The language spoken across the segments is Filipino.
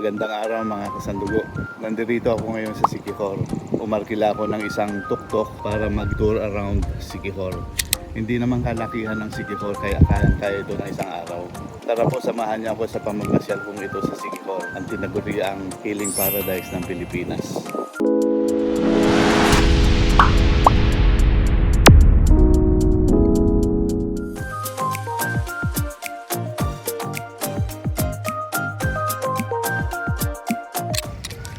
Magandang araw mga kasandugo. Nandito ako ngayon sa Siquijor. Umarkila ako ng isang tuk-tuk para mag-tour around Siquijor. Hindi naman kalakihan ng Siquijor kaya kaya ito ng isang araw. Tara po, samahan niyo ako sa pamamasyal kong ito sa Siquijor, ang tinaguriang healing paradise ng Pilipinas.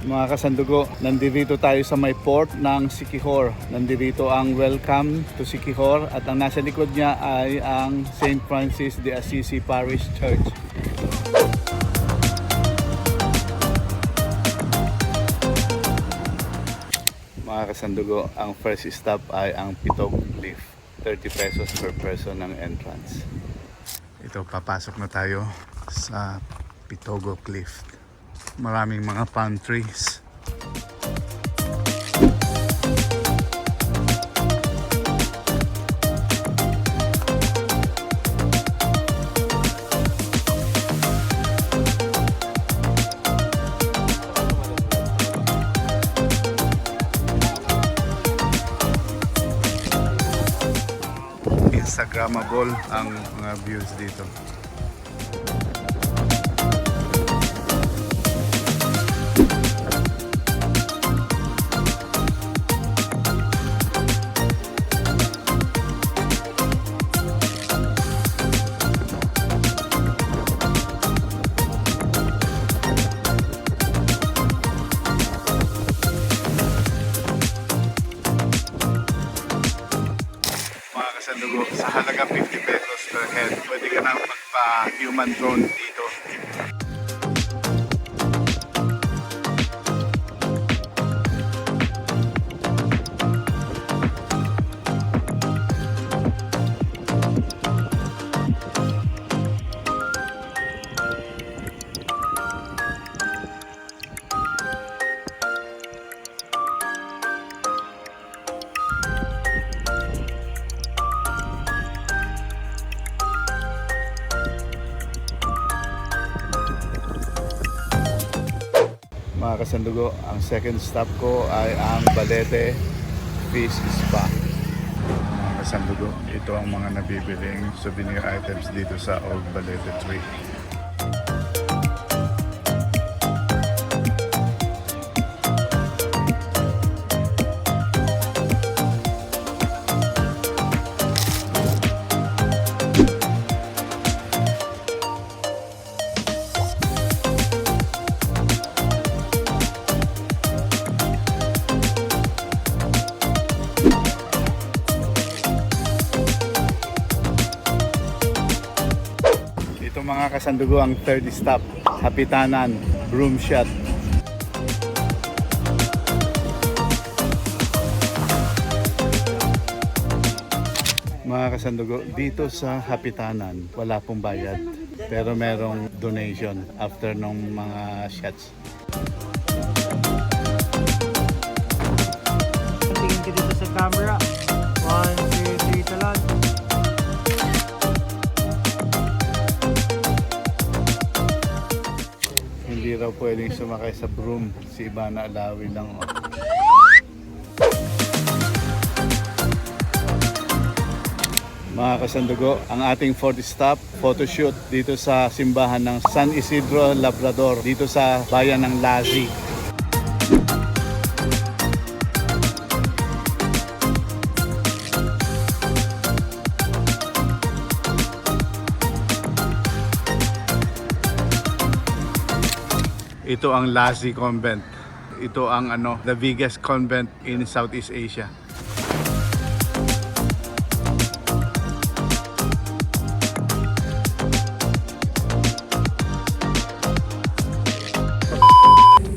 Mga kasandugo, nandito tayo sa may port ng Siquijor. Nandito ang Welcome to Siquijor at ang nasa likod niya ay ang St. Francis de Assisi Parish Church. Mga kasandugo, ang first stop ay ang Pitogo Cliff. 30 pesos per person ng entrance. Ito, papasok na tayo sa Pitogo Cliff. Maraming mga palm trees. Instagrammable ang mga views dito. Sa halaga 50 pesos per head, pwede ka na magpa-human drone dito. Mga kasandugo, ang second stop ko ay ang Balete Fish Spa. Mga kasandugo, ito ang mga nabibiling souvenir items dito sa Old Balete Tree. Mga kasandugo, ang third stop, Hapitanan, Broom Shot. Mga kasandugo, dito sa Hapitanan, wala pong bayad. Pero merong donation after ng mga shots. Tingin ka dito sa camera. 1, 2, 3, talon. Hindi raw pwedeng sumakay sa broom. Si Ivana Alawi lang. Mga kasandugo, ang ating fourth stop, photoshoot dito sa simbahan ng San Isidro Labrador, dito sa bayan ng Lazi. Ito ang Lazi Convent. Ito ang the biggest convent in Southeast Asia.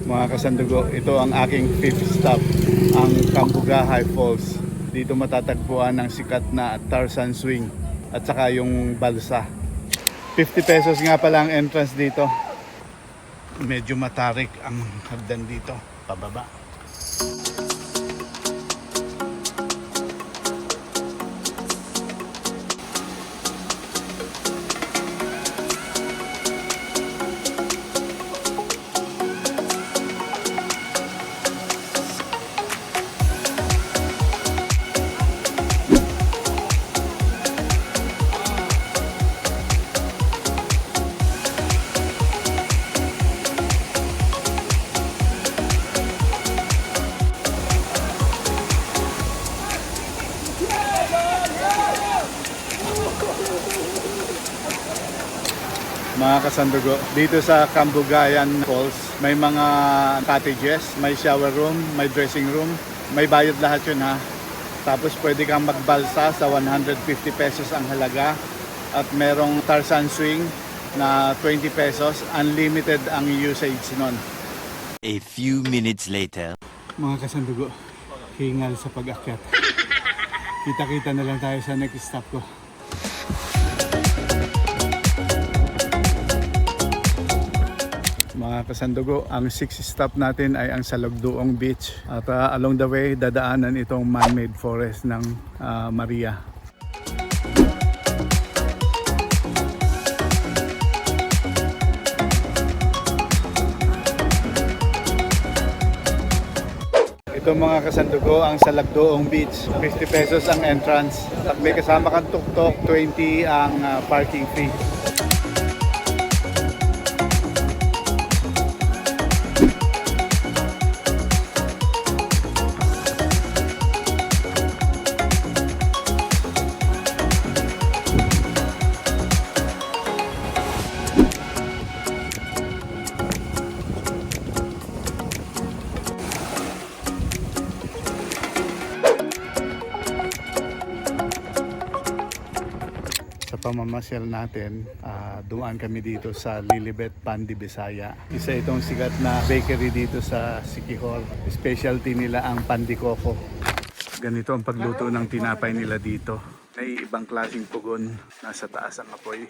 Mga kasandugo, ito ang aking fifth stop, ang Cambugahay Falls. Dito matatagpuan ang sikat na Tarzan Swing at saka yung balsa. 50 pesos nga pala ang entrance dito. Medyo matarik ang hagdan dito, pababa. Mga kasandugo, dito sa Cambugayan Falls, may mga cottages, may shower room, may dressing room, may bayad lahat yun ha. Tapos pwede kang magbalsa sa 150 pesos ang halaga at merong Tarzan swing na 20 pesos, unlimited ang usage nun. A few minutes later. Mga kasandugo, hingal sa pag-akyat. Kita-kita na lang tayo sa next stop ko. Mga kasandugo, ang 6th stop natin ay ang Salugdoong Beach. At along the way, dadaanan itong man-made forest ng Maria. Ito mga kasandugo, ang Salugdoong Beach. 50 pesos ang entrance. At may kasama kang tuktok, 20 ang parking fee. Sa pamamasyal natin, dumaan kami dito sa Lilibet Pandi Bisaya. Isa itong sikat na bakery dito sa Siquijor. Specialty nila ang pandi coco. Ganito ang pagluto ng tinapay nila dito. May ibang klaseng pugon, nasa taas ang apoy.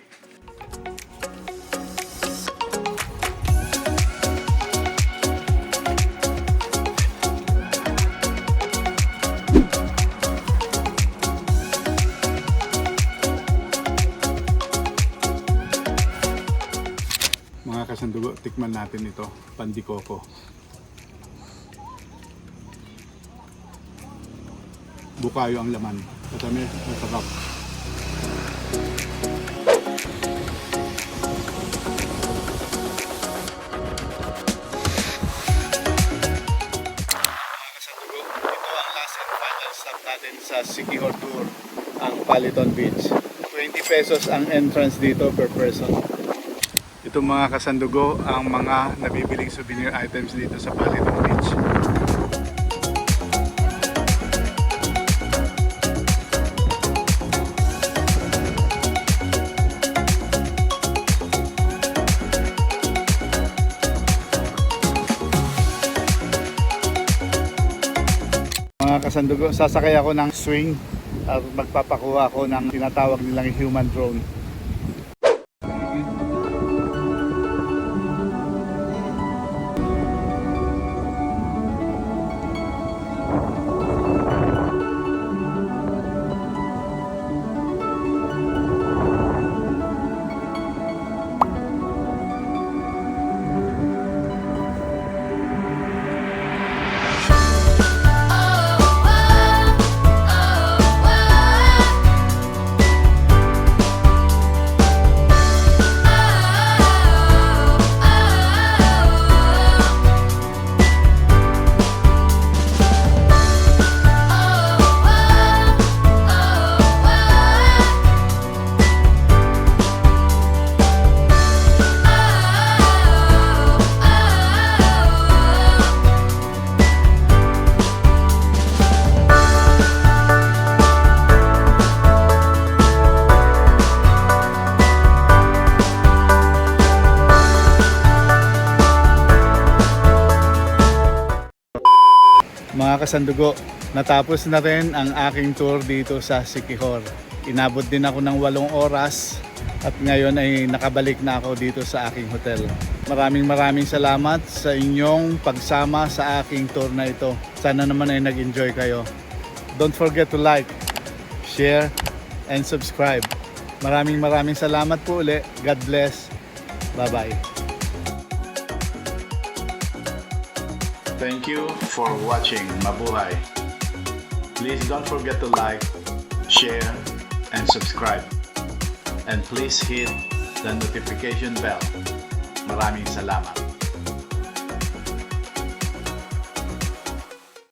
Mga kasandugo, tikman natin ito, pandi coco. Bukayo ang laman. Matamis, masarap. Mga kasandugo, ito ang last and final stop natin sa Siquijor Tour, ang Paliton Beach. 20 pesos ang entrance dito per person. Ito mga kasandugo, ang mga nabibiling souvenir items dito sa Paliton Beach. Mga kasandugo, sasakay ako ng swing at magpapakuha ako ng tinatawag nilang human drone. Mga kasandugo, natapos na rin ang aking tour dito sa Siquijor. Inabot din ako ng 8 oras at ngayon ay nakabalik na ako dito sa aking hotel. Maraming salamat sa inyong pagsama sa aking tour na ito. Sana naman ay nag-enjoy kayo. Don't forget to like, share, and subscribe. Maraming salamat po ulit. God bless. Bye-bye. Thank you for watching. Mabuhay. Please don't forget to like, share, and subscribe. And please hit the notification bell. Maraming salamat.